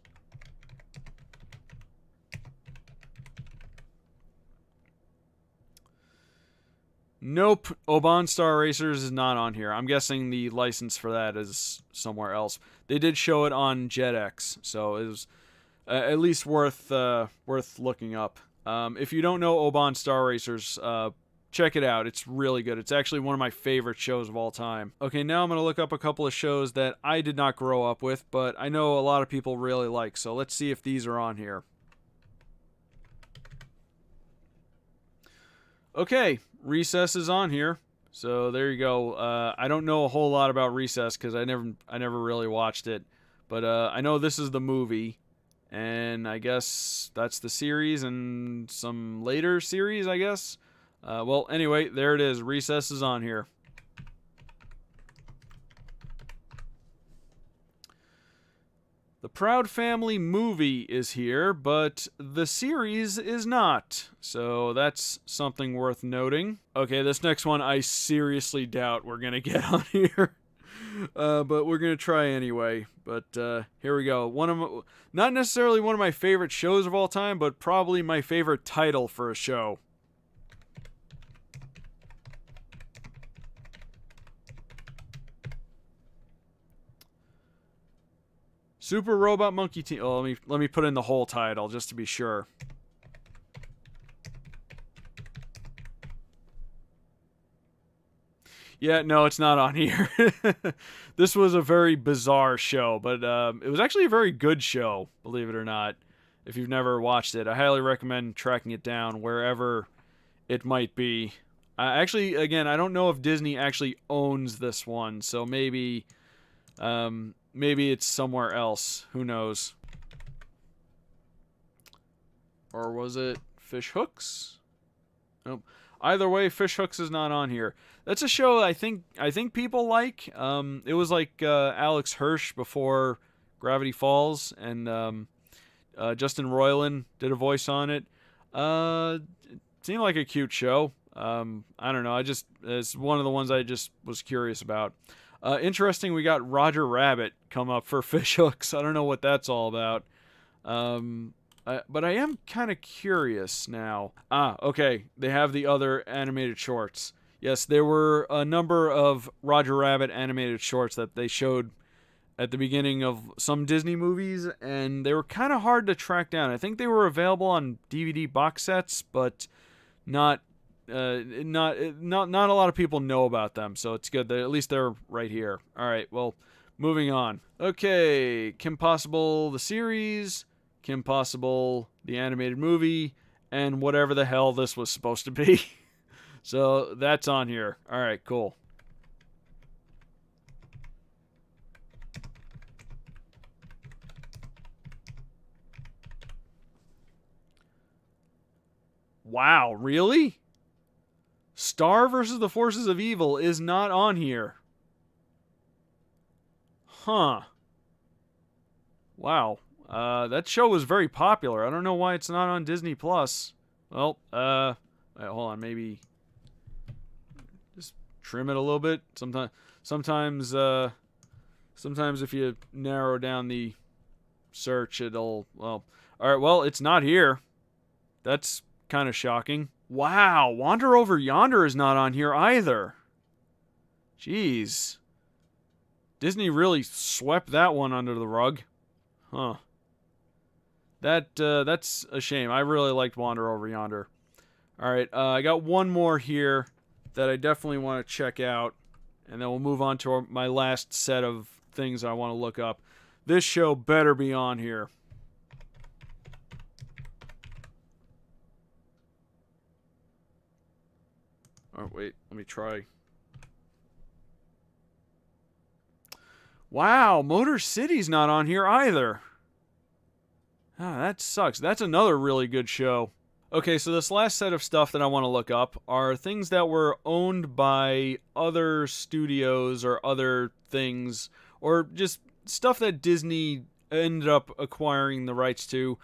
Nope, Oban Star Racers is not on here. I'm guessing the license for that is somewhere else. They did show it on JetX, so it was at least worth looking up. If you don't know Oban Star Racers, check it out. It's really good. It's actually one of my favorite shows of all time. Okay, now I'm going to look up a couple of shows that I did not grow up with, but I know a lot of people really like, so let's see if these are on here. Okay, Recess is on here. So there you go. I don't know a whole lot about Recess because I never really watched it, but I know this is the movie, and I guess that's the series and some later series, I guess. Well, anyway, there it is. Recess is on here. The Proud Family movie is here, but the series is not. So that's something worth noting. Okay, this next one I seriously doubt we're going to get on here. But we're going to try anyway. But here we go. Not necessarily one of my favorite shows of all time, but probably my favorite title for a show. Super Robot Monkey Team. Oh, let me put in the whole title just to be sure. Yeah, no, it's not on here. This was a very bizarre show, but it was actually a very good show, believe it or not. If you've never watched it, I highly recommend tracking it down wherever it might be. Actually, again, I don't know if Disney actually owns this one, so maybe it's somewhere else. Who knows? Or was it Fish Hooks? Nope. Either way, Fish Hooks is not on here. That's a show I think people like. It was like Alex Hirsch before Gravity Falls, and Justin Roiland did a voice on it. It seemed like a cute show. I don't know. It's one of the ones I just was curious about. Interesting, we got Roger Rabbit come up for Fish Hooks. I don't know what that's all about. But I am kind of curious now. Okay. They have the other animated shorts. Yes, there were a number of Roger Rabbit animated shorts that they showed at the beginning of some Disney movies, and they were kind of hard to track down. I think they were available on DVD box sets, but not a lot of people know about them, so it's good that at least they're right here. All right, well, moving on. Okay, Kim Possible the series, Kim Possible the animated movie, and whatever the hell this was supposed to be. So that's on here. All right, cool. Wow, really? Star versus the Forces of Evil is not on here. Huh. Wow. That show was very popular. I don't know why it's not on Disney Plus. Well, wait, hold on, maybe just trim it a little bit. Sometimes if you narrow down the search, it'll, well, Alright, well, it's not here. That's kind of shocking. Wow, Wander Over Yonder is not on here either. Jeez. Disney really swept that one under the rug. Huh. That's a shame. I really liked Wander Over Yonder. Alright, I got one more here that I definitely want to check out. And then we'll move on to my last set of things I want to look up. This show better be on here. Oh, wait, let me try. Wow, Motor City's not on here either. Ah, that sucks. That's another really good show. Okay, so this last set of stuff that I want to look up are things that were owned by other studios or other things, or just stuff that Disney ended up acquiring the rights to.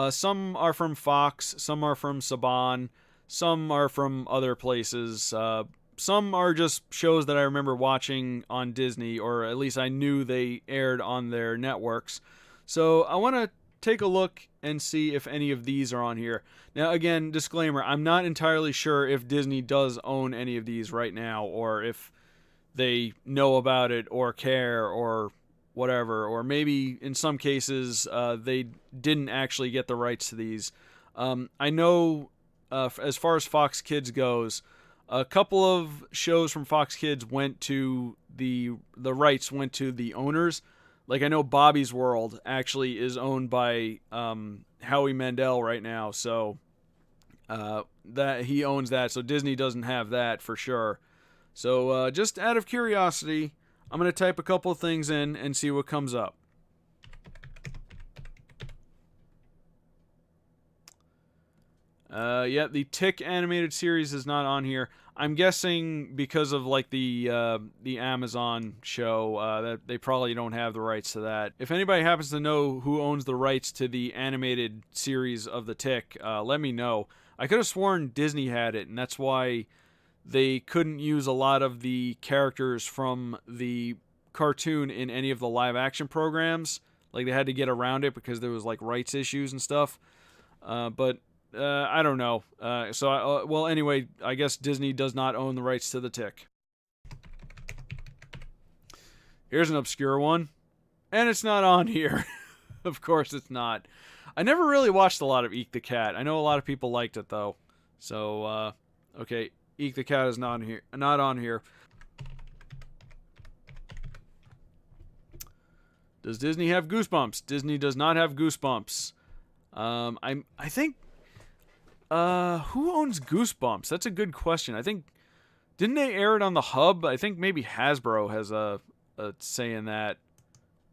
Some are from Fox, some are from Saban, some are from other places. Some are just shows that I remember watching on Disney, or at least I knew they aired on their networks. So I want to take a look and see if any of these are on here. Now, again, disclaimer, I'm not entirely sure if Disney does own any of these right now, or if they know about it or care or whatever, or maybe in some cases they didn't actually get the rights to these. I know as far as Fox Kids goes, a couple of shows from Fox Kids went to the rights went to the owners. Like I know Bobby's World actually is owned by Howie Mandel right now, so that he owns that. So Disney doesn't have that for sure. So just out of curiosity, I'm gonna type a couple of things in and see what comes up. Yeah, the Tick animated series is not on here. I'm guessing because of like the Amazon show that they probably don't have the rights to that. If anybody happens to know who owns the rights to the animated series of the Tick, let me know. I could have sworn Disney had it, and that's why they couldn't use a lot of the characters from the cartoon in any of the live action programs. Like they had to get around it because there was like rights issues and stuff. But I don't know. Well, anyway, I guess Disney does not own the rights to the Tick. Here's an obscure one. And it's not on here. Of course it's not. I never really watched a lot of Eek the Cat. I know a lot of people liked it, though. So, okay. Eek the Cat is not here. Not on here. Does Disney have Goosebumps? Disney does not have Goosebumps. I think... who owns Goosebumps? That's a good question. I think... Didn't they air it on the Hub? I think maybe Hasbro has a say in that.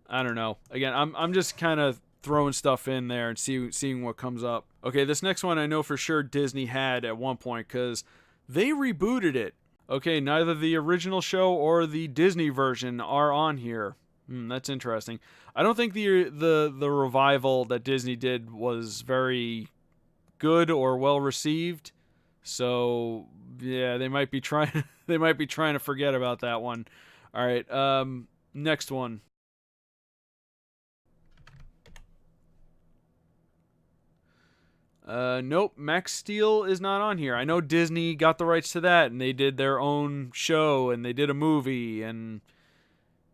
I don't know. Again, I'm just kind of throwing stuff in there and seeing what comes up. Okay, this next one I know for sure Disney had at one point because they rebooted it. Okay, neither the original show or the Disney version are on here. That's interesting. I don't think the revival that Disney did was very good or well received. So yeah, they might be trying to forget about that one. All right, next one. Nope, Max Steel is not on here. I know Disney got the rights to that, and they did their own show, and they did a movie, and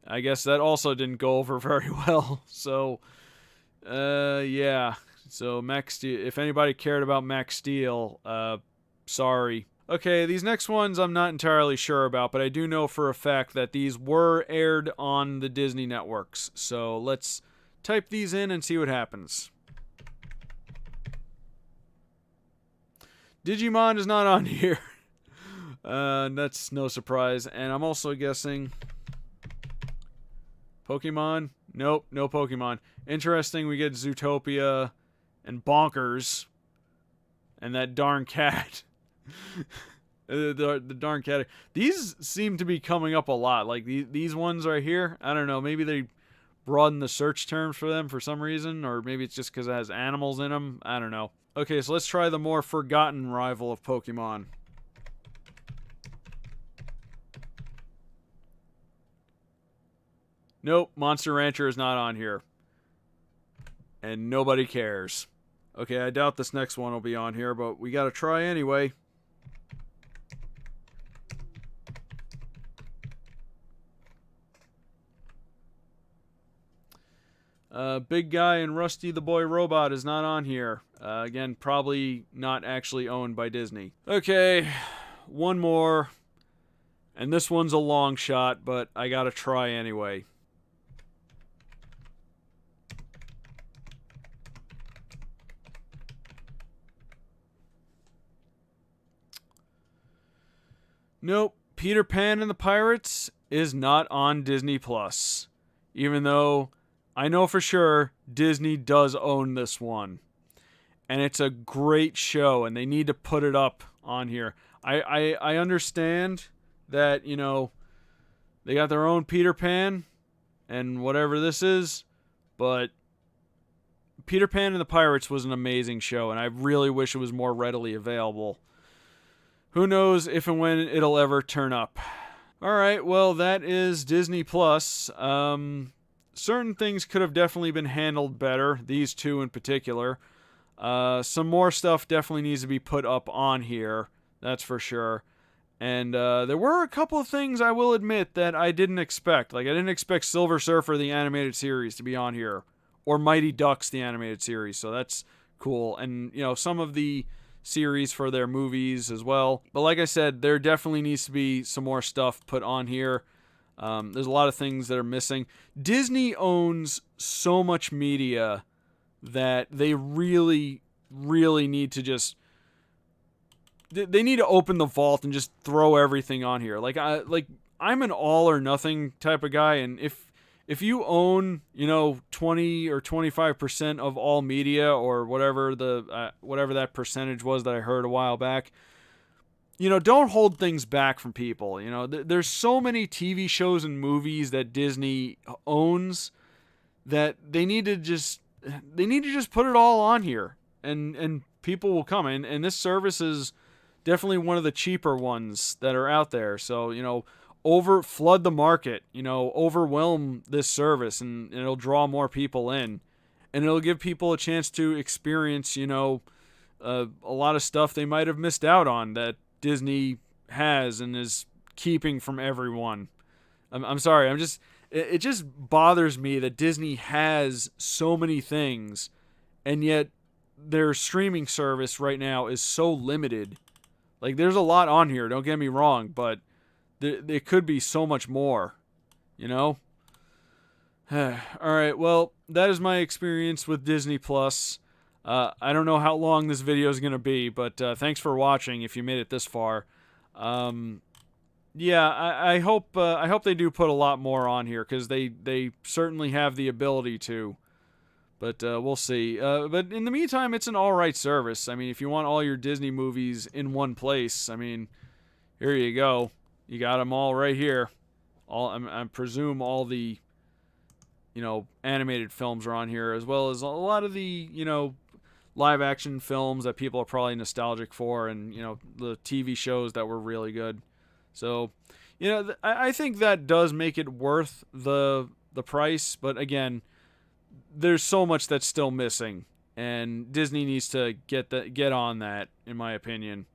I guess that also didn't go over very well. So, yeah. So Max Steel, if anybody cared about Max Steel, sorry. Okay, these next ones I'm not entirely sure about, but I do know for a fact that these were aired on the Disney networks. So let's type these in and see what happens. Digimon is not on here. That's no surprise. And I'm also guessing... Pokemon? Nope, no Pokemon. Interesting, we get Zootopia and Bonkers. And that darn cat. the darn cat. These seem to be coming up a lot. Like, these ones right here. I don't know, maybe they broaden the search terms for them for some reason. Or maybe it's just because it has animals in them. I don't know. Okay, so let's try the more forgotten rival of Pokemon. Nope, Monster Rancher is not on here. And nobody cares. Okay, I doubt this next one will be on here, but we gotta try anyway. Big Guy and Rusty the Boy Robot is not on here. Again, probably not actually owned by Disney. Okay, one more. And this one's a long shot, but I gotta try anyway. Nope, Peter Pan and the Pirates is not on Disney Plus. Even though I know for sure Disney does own this one. And it's a great show, and they need to put it up on here. I understand that, you know, they got their own Peter Pan and whatever this is, but Peter Pan and the Pirates was an amazing show, and I really wish it was more readily available. Who knows if and when it'll ever turn up. Alright, well, that is Disney Plus. Certain things could have definitely been handled better, these two in particular. Some more stuff definitely needs to be put up on here, that's for sure. And there were a couple of things, I will admit, that I didn't expect. Like, I didn't expect Silver Surfer, the animated series, to be on here. Or Mighty Ducks, the animated series, so that's cool. And, you know, some of the series for their movies as well. But like I said, there definitely needs to be some more stuff put on here. There's a lot of things that are missing. Disney owns so much media that they really, really need to just... They need to open the vault and just throw everything on here. I'm an all or nothing type of guy, and if you own, you know, 20 or 25% of all media or whatever whatever that percentage was that I heard a while back, you know, don't hold things back from people. You know, there's so many TV shows and movies that Disney owns that they need to just put it all on here, and people will come. And this service is definitely one of the cheaper ones that are out there. So, you know, flood the market, you know, overwhelm this service, and it'll draw more people in, and it'll give people a chance to experience, you know, a lot of stuff they might have missed out on that Disney has and is keeping from everyone. I'm sorry, it just bothers me that Disney has so many things, and yet their streaming service right now is so limited. Like, there's a lot on here, don't get me wrong, but there could be so much more, you know? Alright, well, that is my experience with Disney Plus. I don't know how long this video is going to be, but thanks for watching if you made it this far. Yeah, I hope they do put a lot more on here, because they certainly have the ability to. But we'll see. But in the meantime, it's an alright service. I mean, if you want all your Disney movies in one place, I mean, here you go. You got them all right here. I presume all the, you know, animated films are on here, as well as a lot of the, you know, live action films that people are probably nostalgic for, and, you know, the TV shows that were really good. So, you know, I think that does make it worth the price, but again, there's so much that's still missing, and Disney needs to get on that, in my opinion.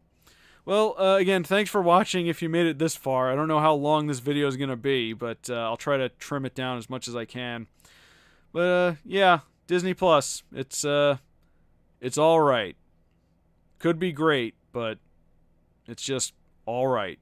Well, again, thanks for watching if you made it this far. I don't know how long this video is going to be, but I'll try to trim it down as much as I can. But, yeah, Disney Plus, it's alright. Could be great, but it's just alright.